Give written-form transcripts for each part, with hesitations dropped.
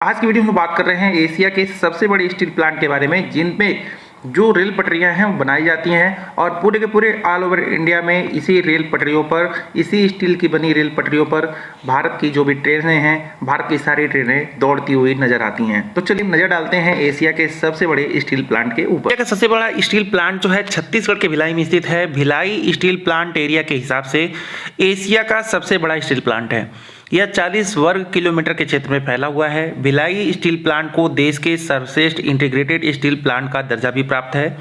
आज की वीडियो में बात कर रहे हैं एशिया के सबसे बड़े स्टील प्लांट के बारे में, जिनमें जो रेल पटरियां हैं वो बनाई जाती हैं और पूरे के पूरे ऑल ओवर इंडिया में इसी रेल पटरियों पर, इसी स्टील की बनी रेल पटरियों पर भारत की जो भी ट्रेनें हैं, भारत की सारी ट्रेनें दौड़ती हुई नजर आती हैं। तो चलिए नजर डालते हैं एशिया के सबसे बड़े स्टील प्लांट के ऊपर। एशिया का सबसे बड़ा स्टील प्लांट जो है छत्तीसगढ़ के भिलाई में स्थित है। भिलाई स्टील प्लांट एरिया के हिसाब से एशिया का सबसे बड़ा स्टील प्लांट है। यह 40 वर्ग किलोमीटर के क्षेत्र में फैला हुआ है। भिलाई स्टील प्लांट को देश के सर्वश्रेष्ठ इंटीग्रेटेड स्टील प्लांट का दर्जा भी प्राप्त है।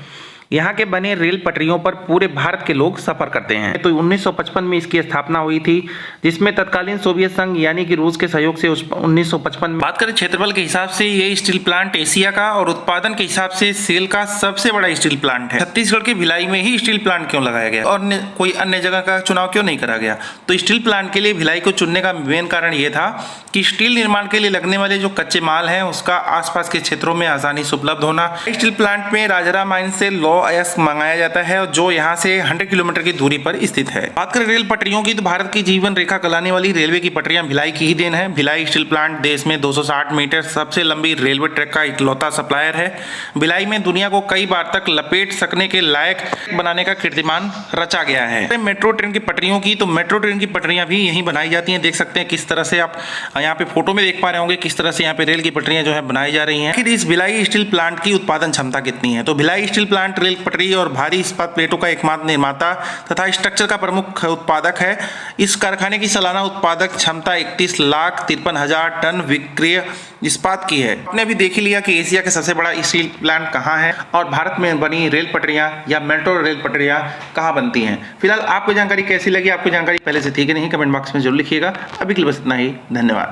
यहाँ के बने रेल पटरियों पर पूरे भारत के लोग सफर करते हैं। तो 1955 में इसकी स्थापना हुई थी, जिसमें तत्कालीन सोवियत संघ यानी कि रूस के सहयोग से 1955 में। बात करें क्षेत्रफल के हिसाब से ये स्टील प्लांट एशिया का और उत्पादन के हिसाब से सेल का सबसे बड़ा स्टील प्लांट है। छत्तीसगढ़ के भिलाई में ही स्टील प्लांट क्यों लगाया गया और कोई अन्य जगह का चुनाव क्यों नहीं करा गया? तो स्टील प्लांट के लिए भिलाई को चुनने का मेन कारण ये था कि स्टील निर्माण के लिए लगने वाले जो कच्चे माल हैं उसका आसपास के क्षेत्रों में आसानी से उपलब्ध होना। स्टील प्लांट में राजरा माइन से अयस्क मंगाया जाता है जो यहाँ से 100 किलोमीटर की दूरी पर स्थित है। बात करें रेल पटरियों की, तो भारत की जीवन रेखा कहलाने वाली रेलवे की पटरियां भिलाई की ही देन है। भिलाई स्टील प्लांट देश में 260 मीटर सबसे लंबी रेलवे ट्रैक का इकलौता सप्लायर है। भिलाई में दुनिया को कई बार तक लपेट सकने के लायक बनाने का कीर्तिमान रचा गया है। मेट्रो ट्रेन की पटरियों की, तो मेट्रो ट्रेन की पटरियां भी यहीं बनाई जाती हैं। देख सकते हैं किस तरह से, आप यहाँ पे फोटो में देख पा रहे होंगे किस तरह से यहाँ पे रेल की पटरियां जो है बनाई जा रही हैं। आखिर इस भिलाई स्टील प्लांट की उत्पादन क्षमता कितनी है? तो भिलाई स्टील प्लांट रेल पटरी और भारी इस्पात प्लेटों का एकमात्र निर्माता तथा स्ट्रक्चर का प्रमुख उत्पादक है। इस कारखाने की सालाना उत्पादक क्षमता 31,53,000 टन विक्रय इस्पात की है। आपने अभी देख ही लिया कि एशिया का सबसे बड़ा स्टील प्लांट कहाँ है और भारत में बनी रेल पटरियां या मेट्रो रेल पटरियां कहाँ बनती हैं। फिलहाल आपको जानकारी कैसी लगी? आपको जानकारी पहले से थी कि नहीं, कमेंट बॉक्स में जरूर लिखिएगा। अभी के लिए बस इतना ही, धन्यवाद।